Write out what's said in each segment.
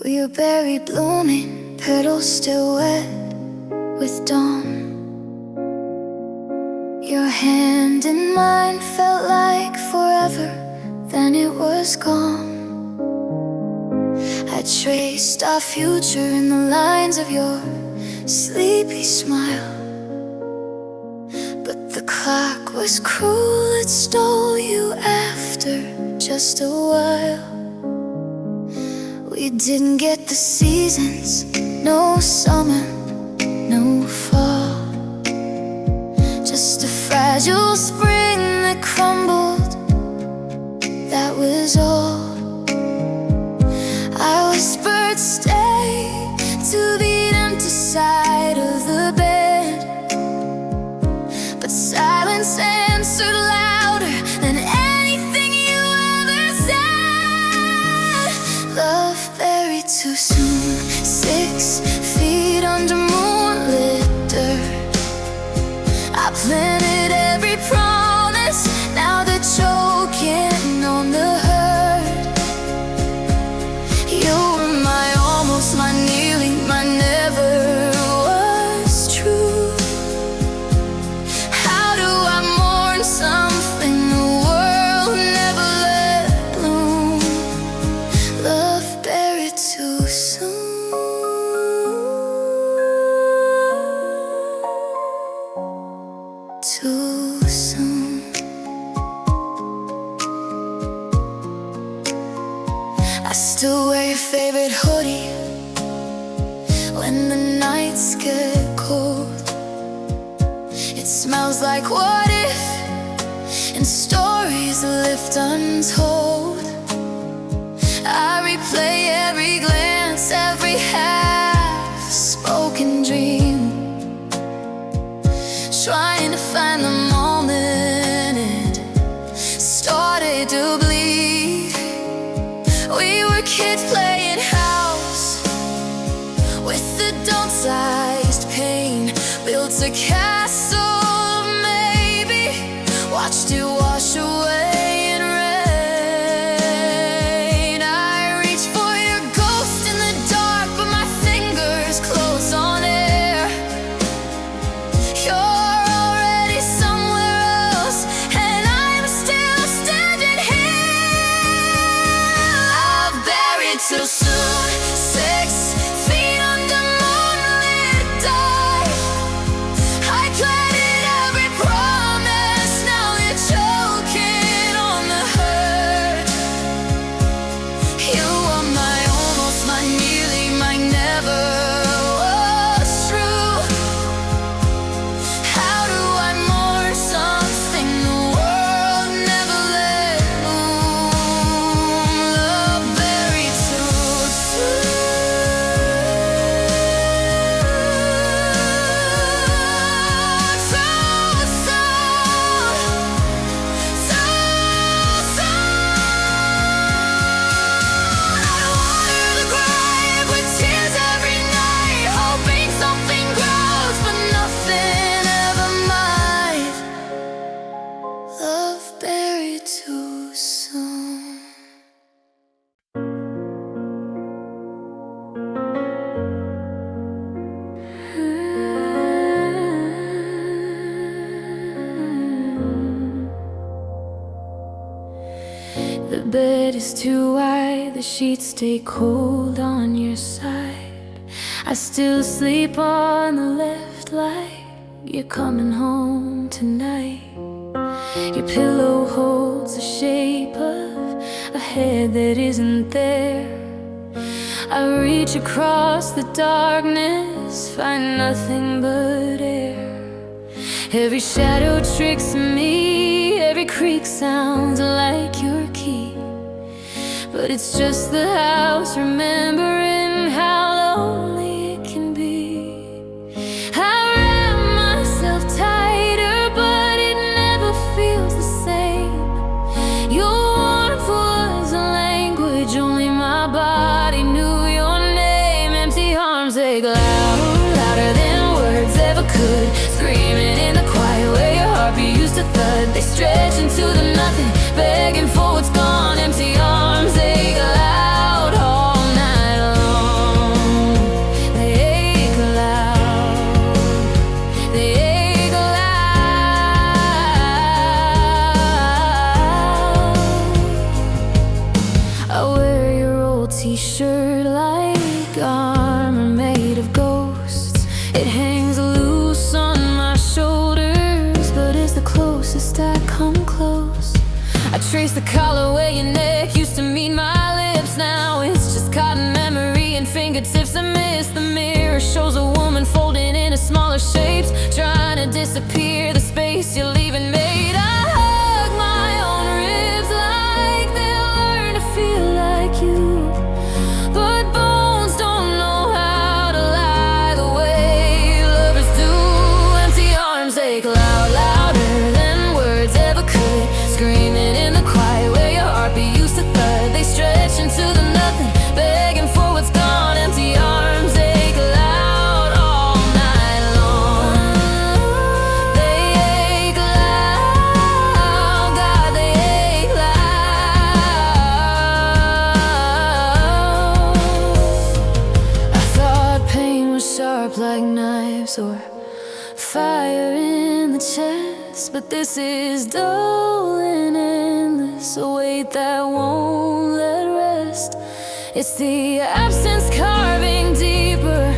We were buried blooming, petals still wet with dawn. Your hand in mine felt like forever, then it was gone. I traced our future in the lines of your sleepy smile, but the clock was cruel, it stole you after just a while. We didn't get the seasons, no summer, no fall, just a fragile spring that crumbled, that was all. I whispered stay to the empty side of the bed, but silence answered louder than anything you ever said. Love buried too soon, 6 feet under moonlit dirt. I planted every promise, now they're choking on the hurt. You were my almost, my nearly, my never was true. How do I mourn something the world never let bloom? Love buried too soon. Too soon. I still wear your favorite hoodie when the nights get cold. It smells like what if, and stories left untold. I replay every glance, every half-spoken dream, trying to find the moment it started to bleed. We were kids playing house with adult-sized pain, built a castle, maybe watched it wash away in rain. I reached for your ghost in the dark, but my fingers closed on air. You're already somewhere else, and I'm still standing here. I've buried too soon, 6 feet under moonlit dive. I planted every promise, now they're choking on the hurt. You are my almost, my nearly, my never was true. How do I mourn something the world never let bloom? Love buried too soon. I water the grave with tears every night, hoping something grows, but nothing ever might. Love buried too soon. The bed is too wide, the sheets stay cold on your side. I still sleep on the left like you're coming home tonight. Your pillow holds the shape of a head that isn't there. I reach across the darkness, find nothing but air. Every shadow tricks me, every creak sounds like your key, but it's just the house remembering how lonely it can be. I wrap myself tighter, but it never feels the same. Your warmth was a language only my body knew. Your name, empty arms, they loud, louder than words ever could, screaming in the quiet way. heartbeat used to thud. They stretch into the nothing, begging for what's gone. Empty arms ache loud all night long. They ache loud. They ache loud. I wear your old t-shirt like armor made of ghosts. It hangs loose on my shoulders, but it's the closest I come close. I trace the collar where your neck used to meet my lips. Now it's just cotton memory and fingertips. I miss the mirror, shows a woman folding into smaller shapes, trying to disappear the space you're leaving made. I hug my own ribs like they'll learn to feel like you, but bones don't know how to lie the way lovers do. Empty arms ache loud, louder than words ever could. Screaming in the quiet where your heartbeat used to thud. They stretch into the nothing, begging for what's gone. Empty arms ache loud all night long. They ache loud, God, they ache loud. I thought pain was sharp like knives or fire in the chest, but this is dull and endless, a weight that won't let rest. It's the absence carving deeper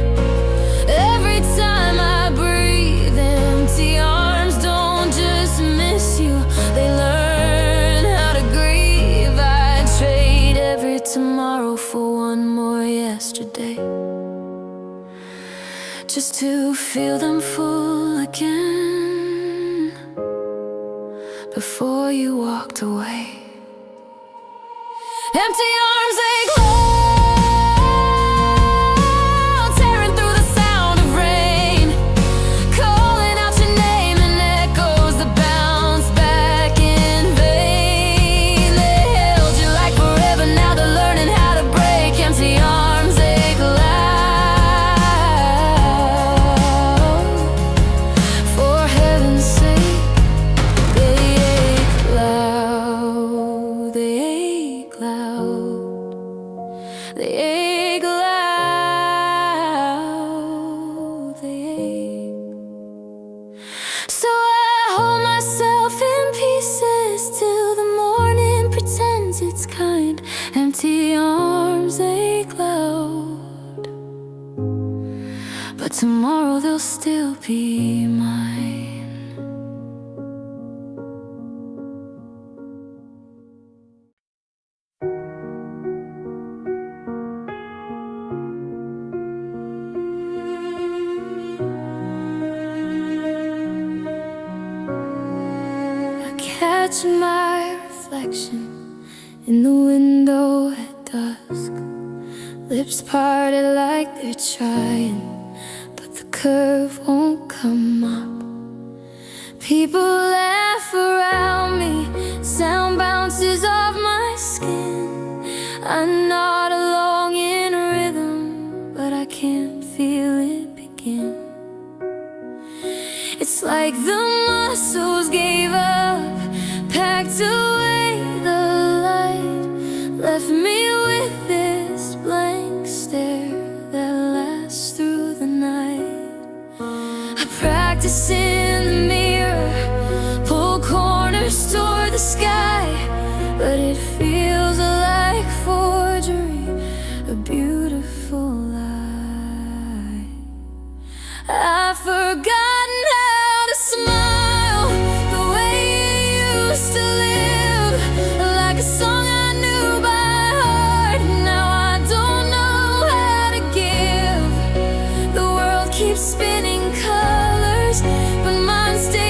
every time I breathe. Empty arms don't just miss you, they learn how to grieve. I'd trade every tomorrow for one more yesterday, just to feel them full again before you walked away. Empty arms ache loud, tearing through the sound of rain, calling out your name in echoes that bounce back in vain. They held you like forever, now they're learning how to break. Empty arms ache loud. For heaven's sake, they ache loud. They ache loud. They ache loud. They ache. So I hold myself in pieces till the morning pretends it's kind. Empty arms ache loud, but tomorrow they'll still be mine. I catch my reflection in the window at dusk, lips parted like they're trying, but the curve won't come up. People laugh around me, sound bounces off my skin. I nod along in rhythm, but I can't feel it begin. It's like the muscles gave up, packed away the light, left me with this blank stare that lasts through the night. I practice in the mirror, pull corners toward the sky, but it feels like forgery, a beautiful lie. I've forgotten how to smile the way you used to live, like a song I knew by heart. Now I don't know how to give. The world keeps spinning colors, but mine stays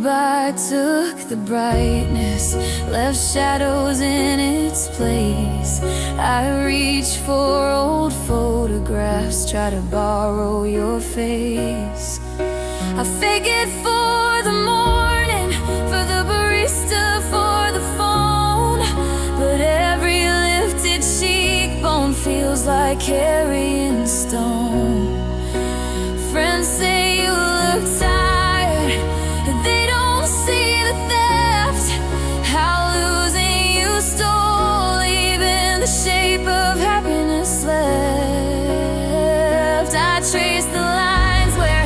goodbye took the brightness, left shadows in its place. I reach for old photographs, try to borrow your face. I fake it for the morning, for the barista, for the phone, but every lifted cheekbone feels like carrying stone. Friends say you look tired, they don't see the theft, how losing you stole even the shape of happiness left. I trace the lines where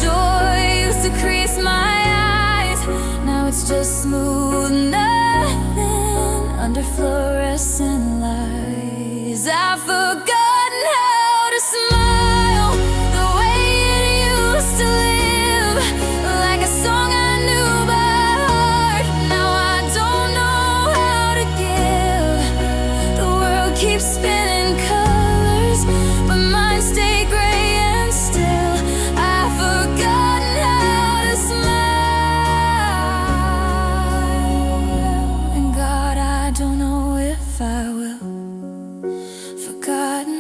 joy used to crease my eyes. Now it's just smooth nothing under fluorescent lies. I've forgotten how to smile the way it used to live, like a song I knew by heart. Now I don't know how to give. The world keeps spinning colors, but mine stay gray and still. I've forgotten how to smile, and God, I don't know if I will. Forgotten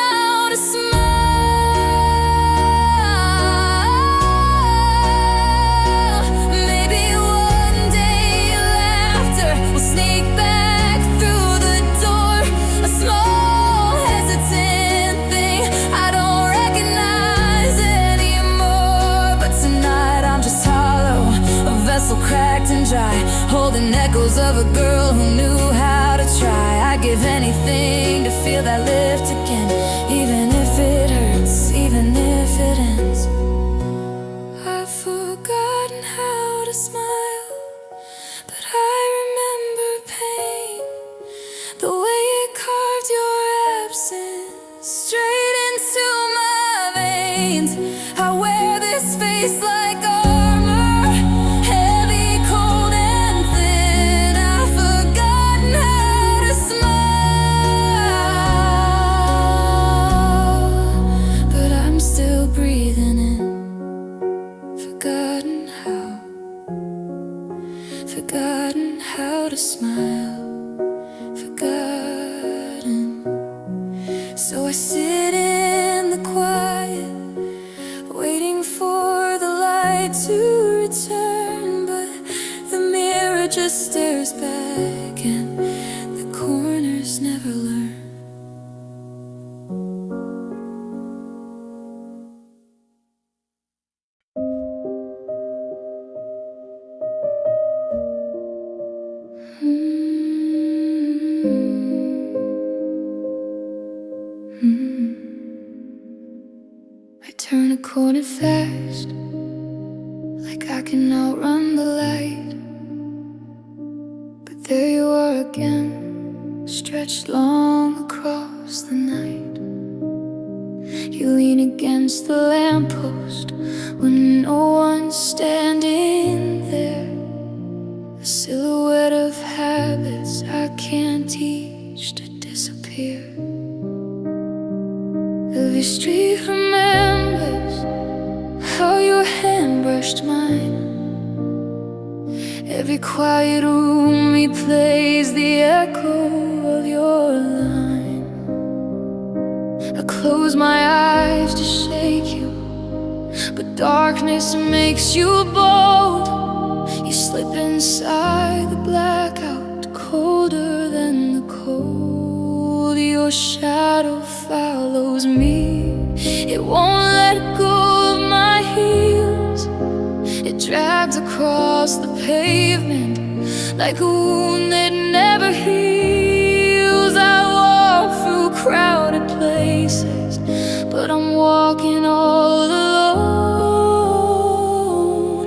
how to smile. Maybe one day laughter will sneak back through the door, a small hesitant thing I don't recognize anymore. But tonight I'm just hollow, a vessel cracked and dry, holding echoes of a girl who knew how to try. I'd give anything to feel that lift again, even if it hurts, even if it ends. I've forgotten how to smile, but I remember pain, the way it carved your absence straight into my veins. I wear this face like armor, heavy, cold, and thin. I've forgotten how to smile, but I'm still breathing in. Forgotten how to smile. Forgotten. So I sit in the quiet, waiting for the light to return, but the mirror just stares back and the corners never learn. I turn a corner fast, like I can outrun the light. But there you are again, stretched long across the night. You lean against the lamppost when no one's standing there, a silhouette of habits I can't teach to disappear. Every street remembers how your hand brushed mine. Every quiet room replays the echo of your line. I close my eyes to shake you, but darkness makes you bold. You slip inside the blackout, colder than the cold. Your shadow follows me, it won't let go of my heels. It drags across the pavement like a wound that never heals. I walk through crowded places, but I'm walking all alone.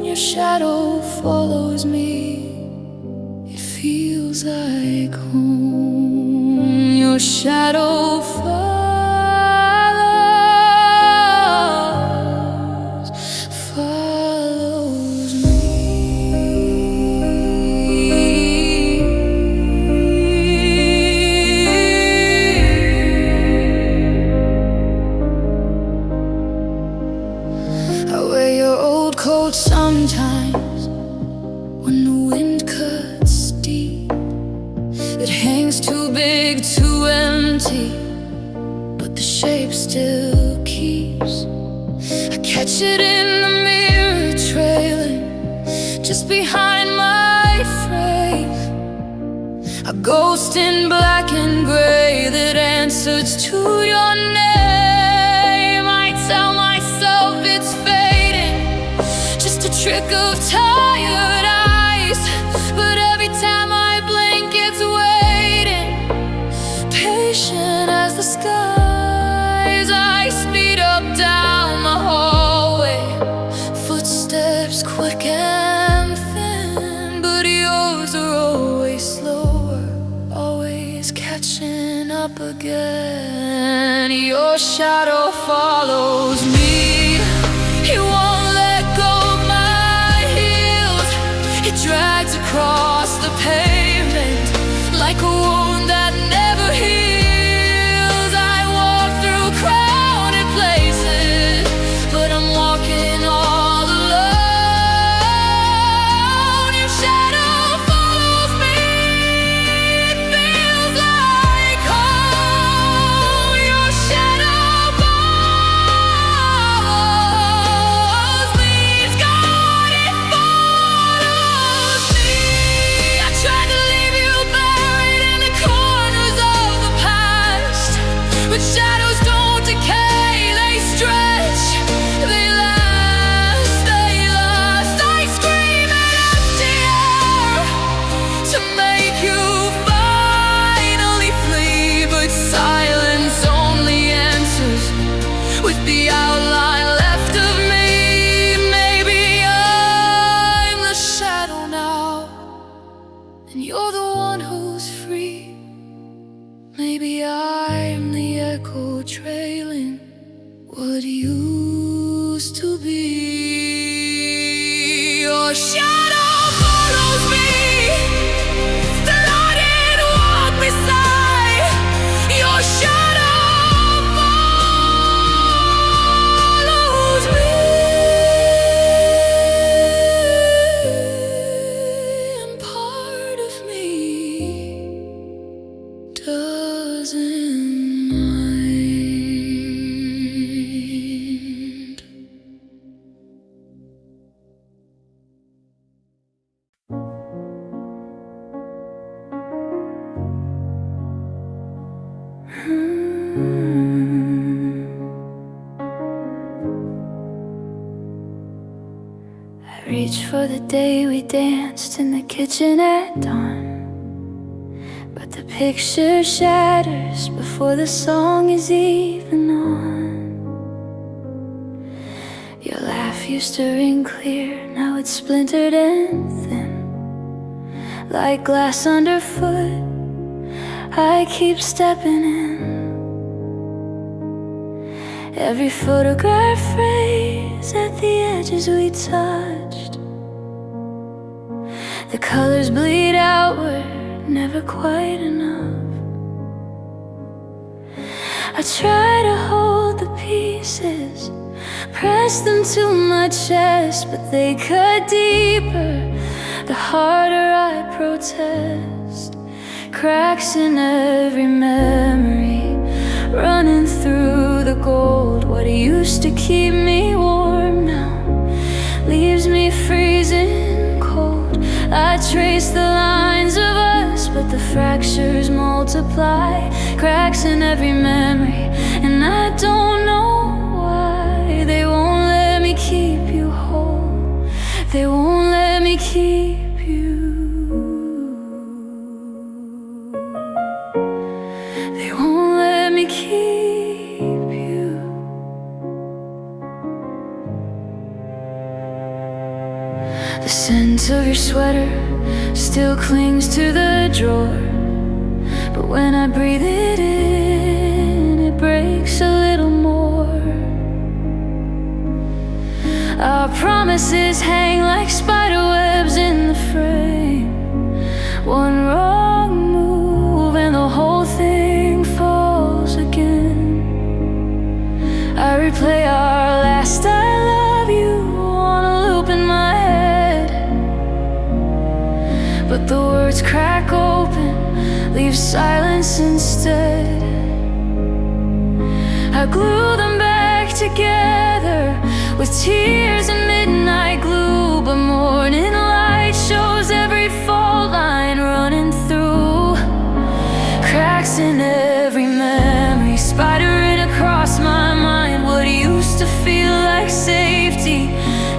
Your shadow follows me, it feels like home. Your shadow follows me. I sometimes when the wind cuts deep. It hangs too big, too empty, but the shape still keeps. I catch it in the mirror, trailing just behind my frame. A ghost in black and gray that answers to your name. I tell myself it's fading, just a trick of tired eyes, but every time I blink it's waiting, patient as the skies. I speed up down the hallway, footsteps quick and thin, but yours are always slower, always catching up again. Your shadow follows me, you won't let go of my heels. It drags across the pavement like a wound that never heals. I walk through crowded places, but I'm walking all alone. Your shadow follows me, it feels like home. Your shadow follows me, it's gone, it follows me. I tried to leave you buried in the corners of the past, but shadows don't decay, they stretch, they last, they last. I scream at empty air to make you finally flee, but silence only answers with the outline left of me. Maybe I'm the shadow now, and you're the one who's free. Maybe I'm the echo trailing what used to be. Your shadow follows me, flooded walk beside. Your shadow follows me, and part of me doesn't mind. I reach for the day we danced in the kitchen at dawn, but the picture shatters before the song is even on. Your laugh used to ring clear, now it's splintered and thin, like glass underfoot. I keep stepping in. Every photograph frays at the edges we touched. The colors bleed outward, never quite enough. I try to hold the pieces, press them to my chest, but they cut deeper the harder I protest. Cracks in every memory, running through the gold. What used to keep me warm now leaves me freezing cold. I trace the lines of us, but the fractures multiply. Cracks in every memory, and I don't know why. They won't let me keep you whole, they won't let me keep you. They won't let me keep you. The scent of your sweater still clings to the drawer, but when I breathe it in, it breaks a little more. Our promises hang like spider webs in the frame. One wrong move and the whole thing falls again. I replay our last I love you on a loop in my head. words crack open, leave silence instead. I glue them back together with tears and midnight glue, but morning light shows every fault line running through. Cracks in every memory, spidering across my mind. What used to feel like safety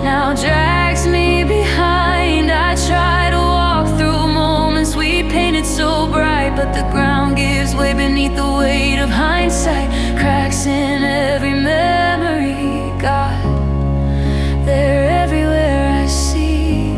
now drags me behind. I try to walk through moments we painted so bright, but the ground gives way beneath the weight of hindsight. Cracks in every memory, God, they're everywhere I see.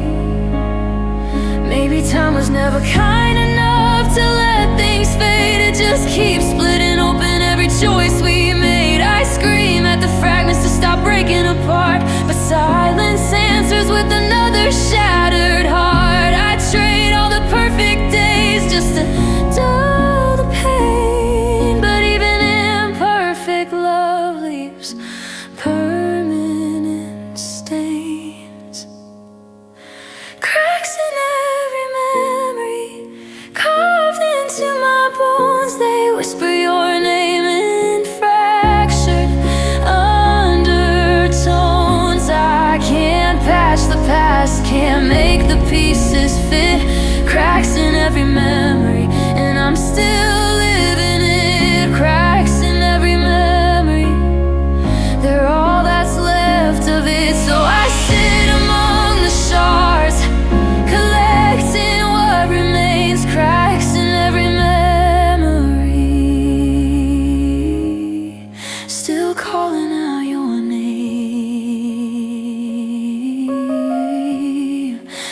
Maybe time was never kind enough to let things fade. It just keeps splitting open every choice we made. I scream at the fragments to stop breaking apart, but silence answers with another shattered heart. I trade all the perfect days just to dull the pain, but even imperfect love leaves permanent stains. Cracks in every memory, carved into my bones. They whisper your name in fractured undertones. I can't patch the past, can't make the pieces fit. Cracks in every memory, and I'm still living it. Cracks in every memory, they're all that's left of it. So I sit among the shards, collecting what remains. Cracks in every memory, still calling out your name,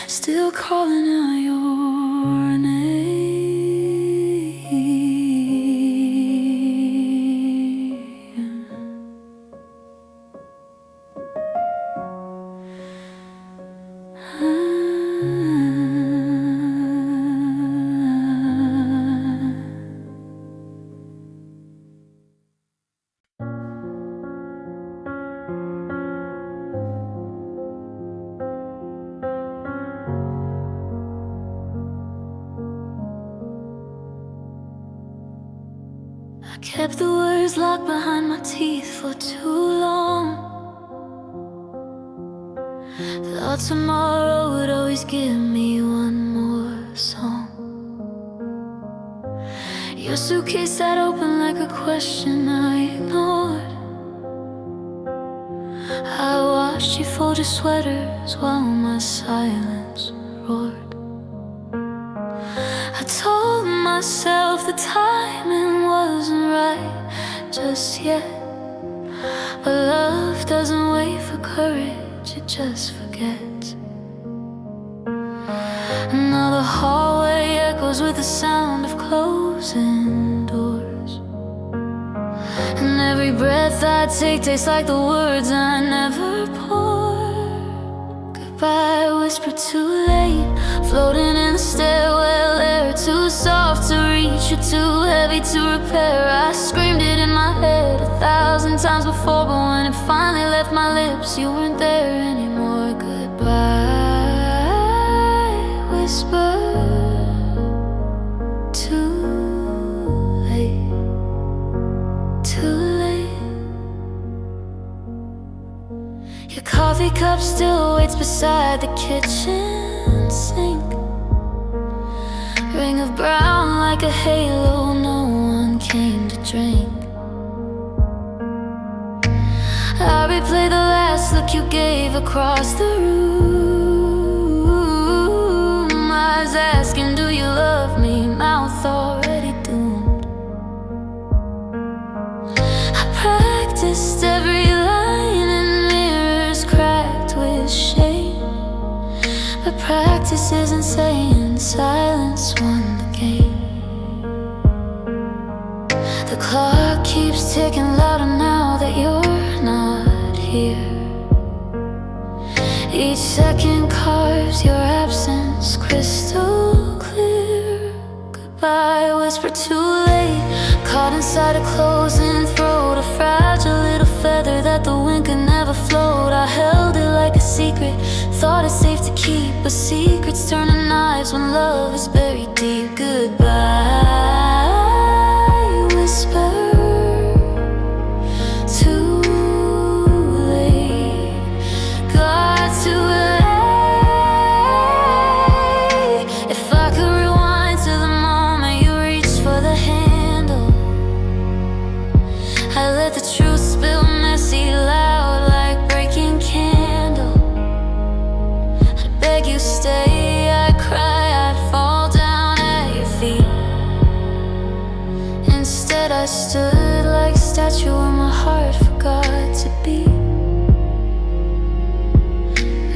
still calling out your name. I kept the words locked behind my teeth for too long. Thought tomorrow would always give me one more song. Your suitcase sat open like a question I ignored. I watched you fold your sweaters while my silence roared. I told myself the timing wasn't right just yet, but love doesn't wait for courage, it just forgets. Now the hallway echoes with the sound of closing doors, and every breath I take tastes like the words I never poured. Goodbye whispered too late, floating in the stairwell air, too soft to reach, you too heavy to repair. I screamed it in my head 1,000 times before, but when it finally left my lips, you weren't there anymore. Goodbye whisper, too late, too late. Your coffee cup still waits beside the kitchen sink, ring of brown like a halo no one came to drink. I replay the last look you gave across the room. Eyes asking, do you love me? Mouth already doomed. I practiced every line in mirrors cracked with shame, but practice isn't saying silence won the game. The clock keeps ticking louder now that you're not here. Each second carves your absence crystal clear. Goodbye whisper too late, caught inside a closing throat, a fragile little feather that the wind could never float. I held it like a secret. Thought it's safe to keep, but secrets turn to knives when love is buried deep. Goodbye, whisper. Too late, got too late. If I could rewind to the moment you reached for the handle, I let the truth spill messy, loud like breaking candle. I'd beg you stay, I'd cry, I'd fall down at your feet. Instead I stood like a statue where my heart forgot to beat.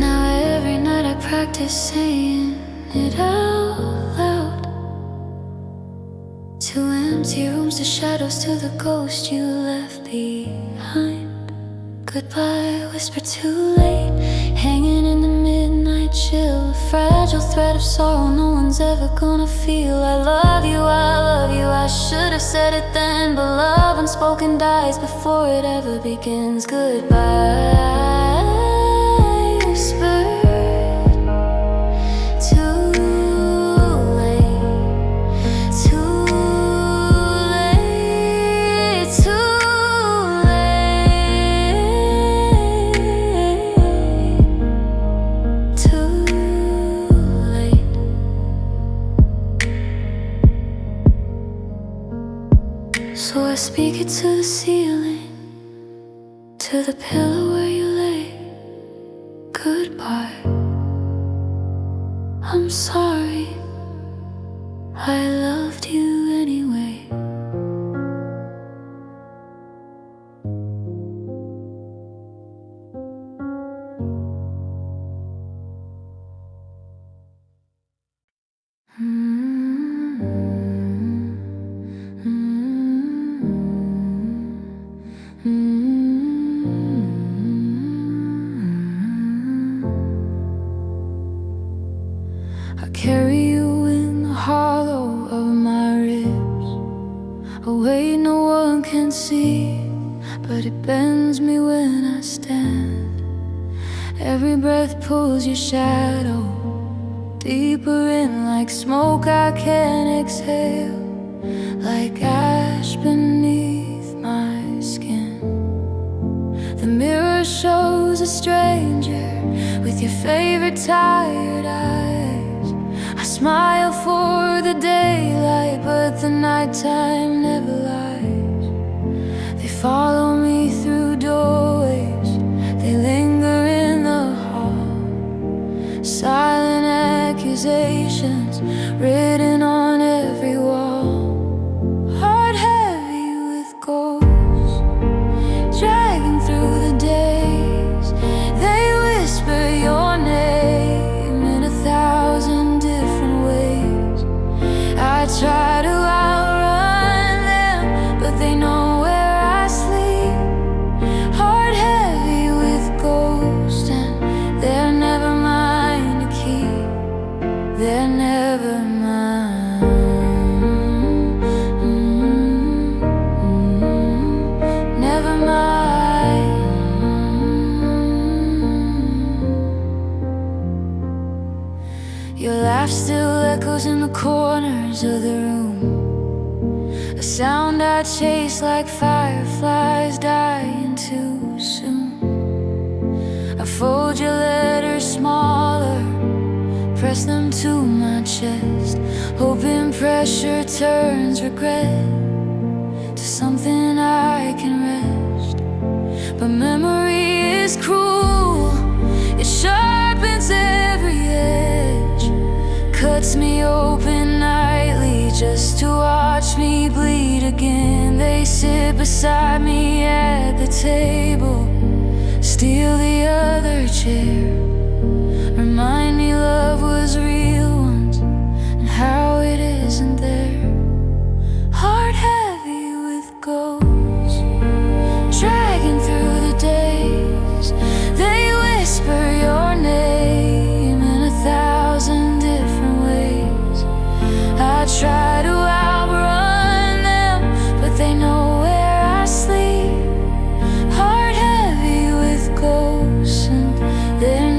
Now every night I practice saying it out loud. Two empty rooms, the shadows to the ghost you left behind. Goodbye, whisper too late, hanging in the midnight chill. A fragile thread of sorrow no one's ever gonna feel. I love you, I love you, I should have said it then, but love unspoken dies before it ever begins. Goodbye, whisper. So I speak it to the ceiling, to the pillow where you lay. Goodbye, I'm sorry, I loved you anyway. I carry you in the hollow of my ribs, a weight no one can see, but it bends me when I stand. Every breath pulls your shadow deeper in, like smoke I can't exhale, like ash beneath my skin. The mirror shows a stranger with your favorite tired eyes. I smile for the daylight, but the nighttime never lies. They follow me through doorways, they linger in the hall. Silent accusations written on every wall. Heart heavy with ghosts, dragging through the days. They whisper your name in 1,000 different ways. I try to outrun them, but they know where I sleep. Heart heavy with ghosts, and they're never mine to keep. They're never mine. Never mine. Your laugh still echoes in the corners of the room, a sound I chase like fireflies dying too soon. I fold your letters smaller, press them to my chest, hoping pressure turns regret to something I can rest. But memory is cruel, it sharpens every edge, cuts me open nightly just to watch me bleed again. They sit beside me at the table, steal the other chair, remind me love was real once and how it isn't there. Heart heavy with ghosts, dragging through the days. They whisper your name in 1,000 different ways. I try to outrun them, but they know where I sleep. Heart heavy with ghosts, and they're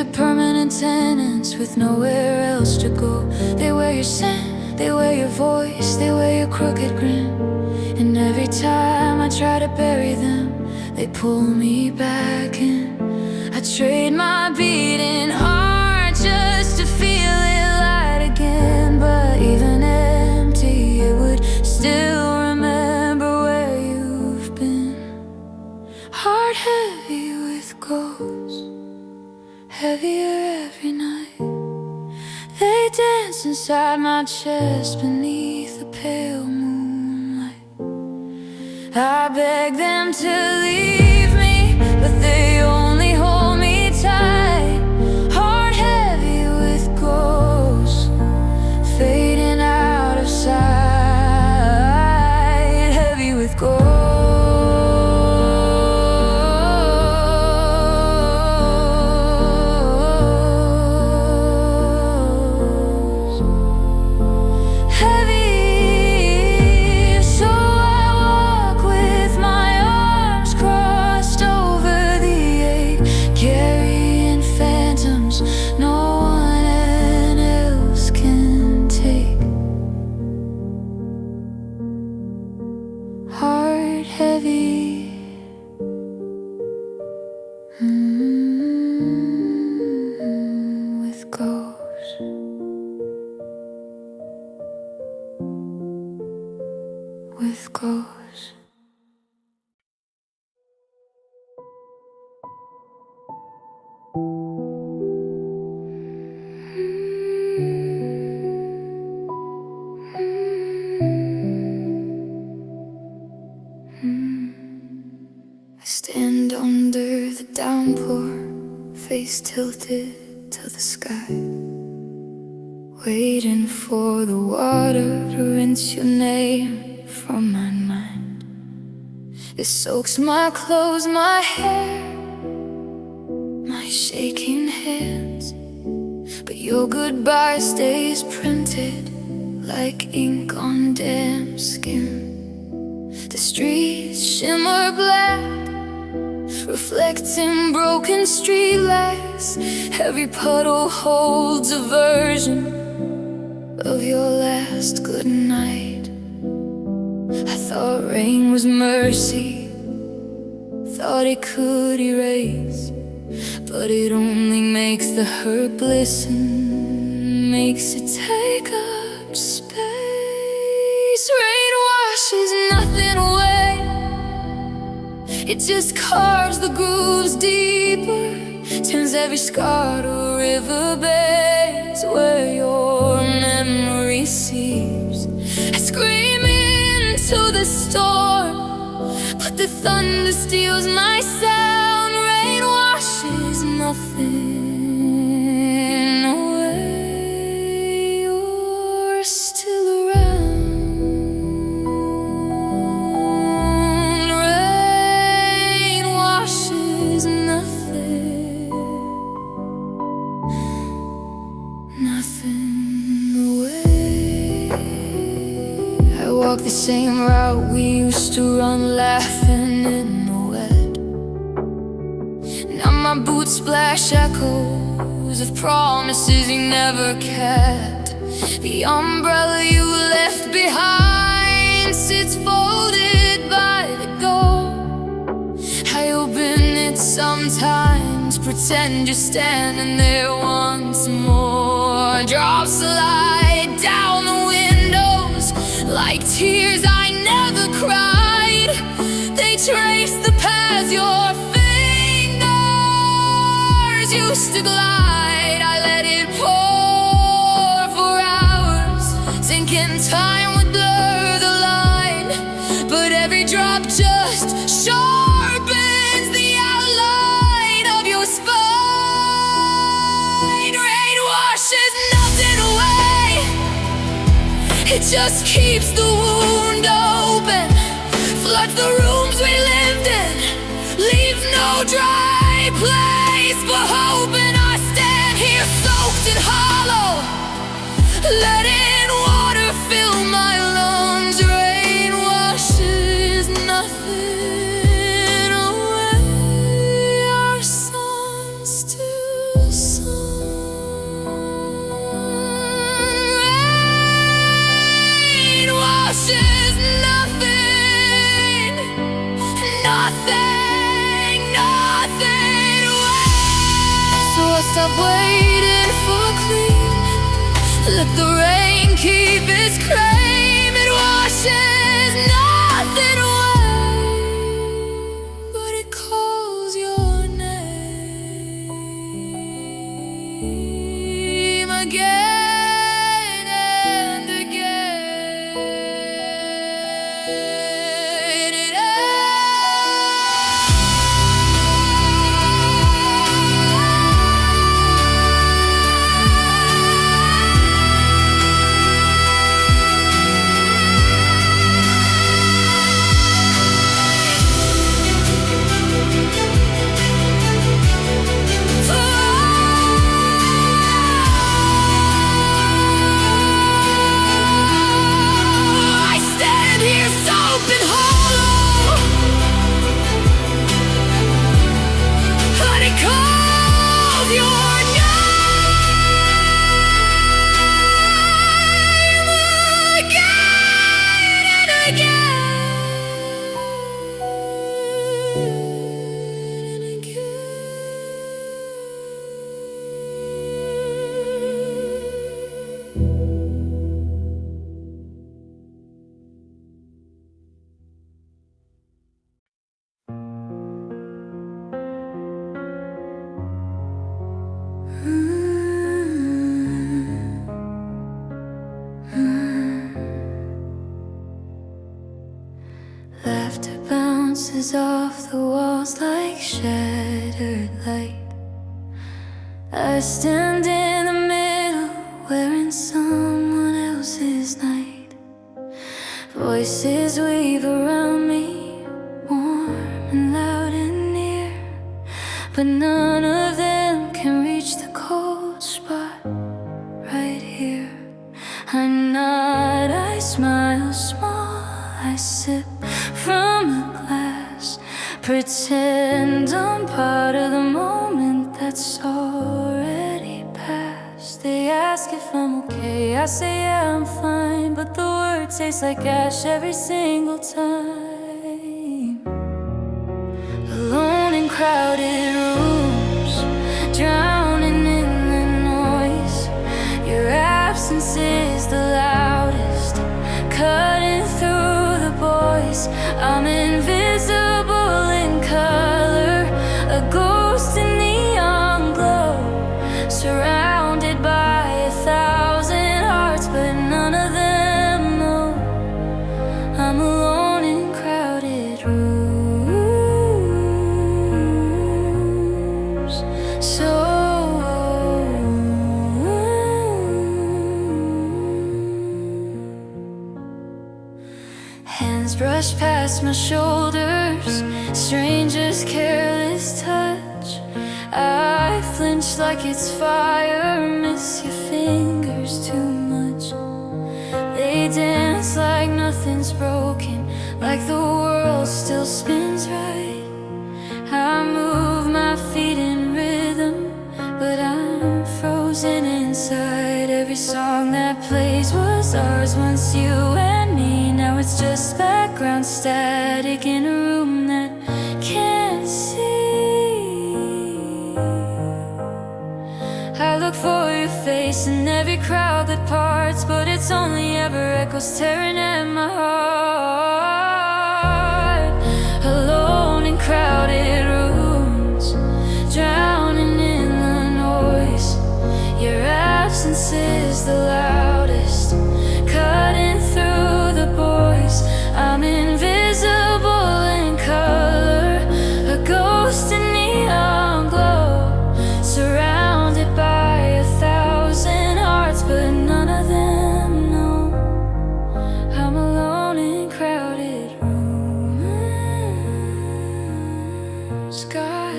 are permanent tenants with nowhere else to go. They wear your scent, they wear your voice, they wear your crooked grin. And every time I try to bury them, they pull me back in. I trade my beating heart just to feel it light again. But even empty, it would still remember where you've been. Heart heavy with ghosts, heavier every night. They dance inside my chest beneath the pale moonlight. I beg them to leave me, but they only hold me tight. Heart heavy with ghosts, fading out of sight. Heavy with ghosts. Heart heavy, with ghosts, with ghosts. I stand under the downpour, face tilted to the sky, waiting for the water to rinse your name from my mind. It soaks my clothes, my hair, my shaking hands, but your goodbye stays printed like ink on damp skin. The streets shimmer black, reflecting broken streetlights. Every puddle holds a version of your last good night. I thought rain was mercy, thought it could erase, but it only makes the hurt glisten, makes it take up space. Rain washes nothing away, it just carves the grooves deeper, turns every scar to riverbeds where your memory seeps. I scream into the storm, but the thunder steals my sound. Rain washes nothing away, you're still around. Walk the same route we used to run, laughing in the wet. Now my boots splash echoes of promises you never kept. The umbrella you left behind sits folded by the door. I open it sometimes, pretend you're standing there once more. Drops slide down the windows like tears I never cried. They trace the path your fingers used to glide. I let it pour for hours, thinking time would blur the line, but every drop just sharpens the outline of your spine. Rain washes nothing away, it just keeps the wound open, floods the rooms we lived in, leaves no dry place for hope. And I stand here soaked and hollow, letting water fill my lungs. Rain washes nothing away, our sun still stop waiting for clean. Let the rain keep its claim. It washes nothing away, but it calls your name again and again. Laughter bounces off the walls like shattered light. I stand in the middle, wearing someone else's night. Voices weave around me, warm and loud and near, but none of them can reach the cold spot right here. I nod, I smile small, I sip from a glass, pretend I'm part of the moment that's already past. They ask if I'm okay, I say yeah, I'm fine, but the word tastes like ash every single time. Alone in crowded rooms, drowning in the noise. Your absence is the loudest, cutting through the voice. I'm invisible in color, a ghost in neon glow, surrounded by 1,000 hearts, but none of them know I'm alone in crowded rooms. So hands brush past my shoulders, strangers' careless touch. I flinch like it's fire, miss your fingers too much. They dance like nothing's broken, like the world still spins right. I move my feet in rhythm, but I'm frozen inside. Every song that plays was ours once, you and me. Now it's just background static in a room that can't see. I look for your face in every crowd that parts, but it's only ever echoes tearing at my heart. Alone in crowded rooms, drowning in the noise. Your absence is the loudest, cutting through the voice. I'm invisible in color, a ghost in neon glow, surrounded by 1,000 hearts, but none of them know I'm alone in crowded rooms. Got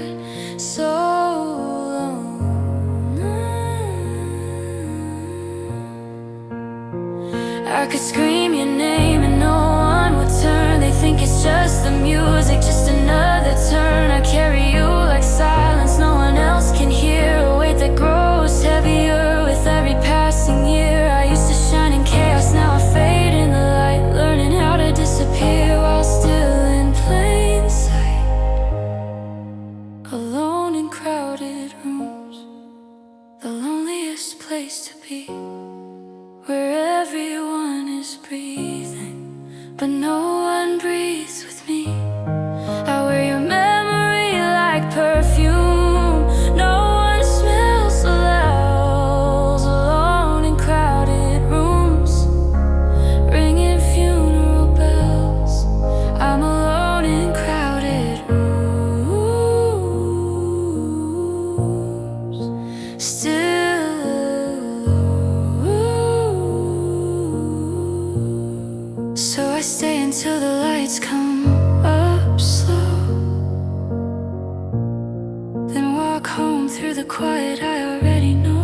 so lonely. I could scream your name and no one would turn. They think it's just the music, just another turn. I carry you like silence no one else can hear, a weight that grows heavier with every passing year. I used to shine in chaos, now I fade in the light, learning how to disappear while still in plain sight. Alone in crowded rooms. place to be, where everyone is breathing, but no one breathes with me. I wear your memory like perfume. No one smells the vows, alone in crowded rooms, ringing funeral bells. I'm alone in crowded rooms, still alone. So I stay until the lights come up slow, then walk home through the quiet I already know.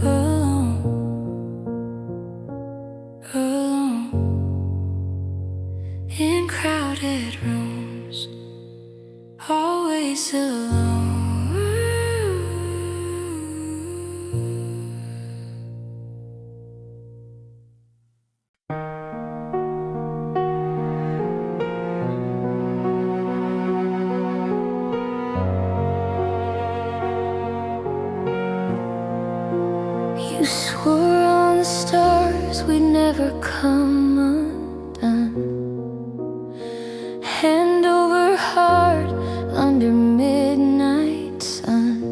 Alone, alone, in crowded rooms, always alone. You swore on the stars we'd never come undone, hand over heart under midnight sun.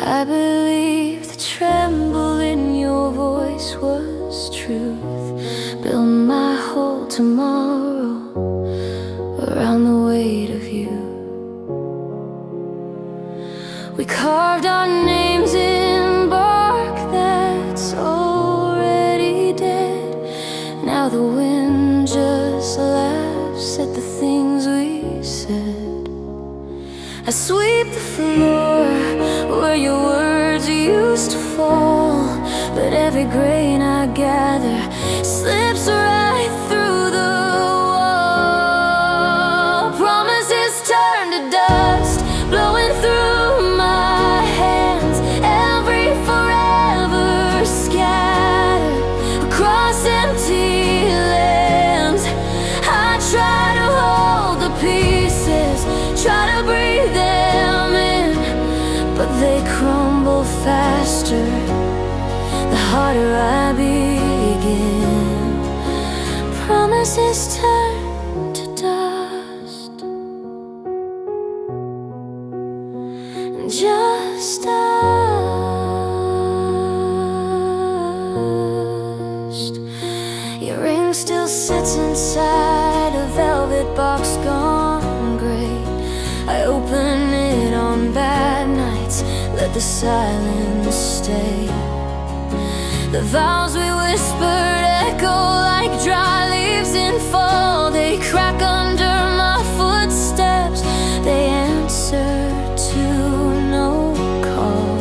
I believe the tremble in your voice was truth. Build my whole tomorrow around the weight of you. We carved our names in bark that's already dead. Now the wind just laughs at the things we said. I sweep the floor where your words used to fall, but every grain I gather slips right through the wall. Promises turn to dust, blowing through my hands. Every forever scatter across empty lands. I try to hold the pieces, try to breathe them in, but they crumble faster the harder I begin. Promises turn to dust, just dust. Your ring still sits inside a velvet box gone gray. I open it on bad nights, let the silence stay. The vows we whispered echo like dry leaves in fall. They crack under my footsteps, they answer to no call.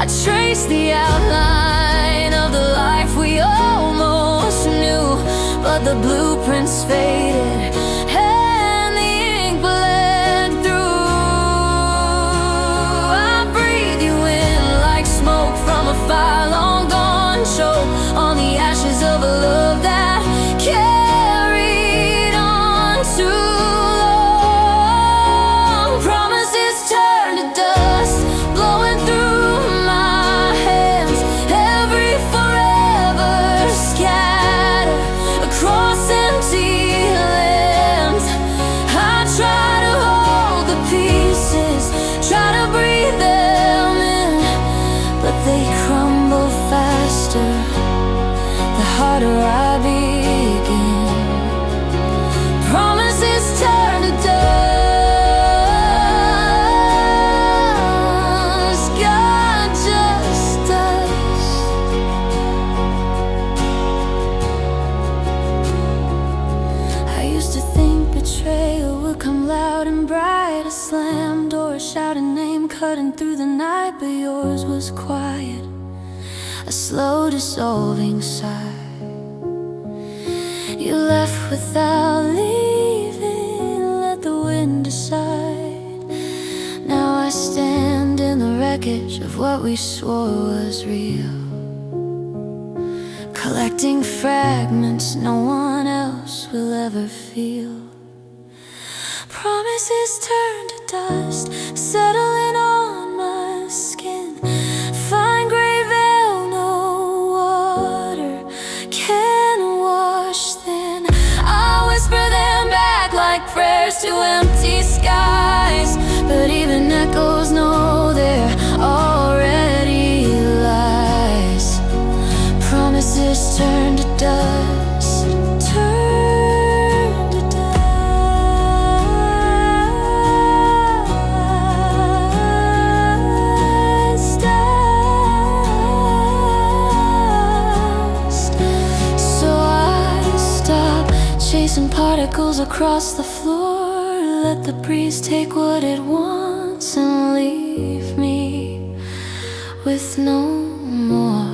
I trace the outline of the life we almost knew, but the blueprints faded and the ink bled through. I breathe you in like smoke from a fire long gone, choke on the ashes of a love that carried on too long. Promises turn to dust, blowing through my hands. Every forever scatter across empty lands. I try to hold the pieces, try to breathe them in, but they crumble faster the harder I begin. Promises turn to dust, God, just dust. I used to think betrayal would come loud and bright, a slam door, a shouting name cutting through the night, but yours was quiet, a slow dissolving sigh. You left without leaving, let the wind decide. Now I stand in the wreckage of what we swore was real, collecting fragments no one else will ever feel. Promises turn to dust, settling on Chasing particles across the floor. Let the breeze take what it wants and leave me with no more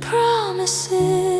promises.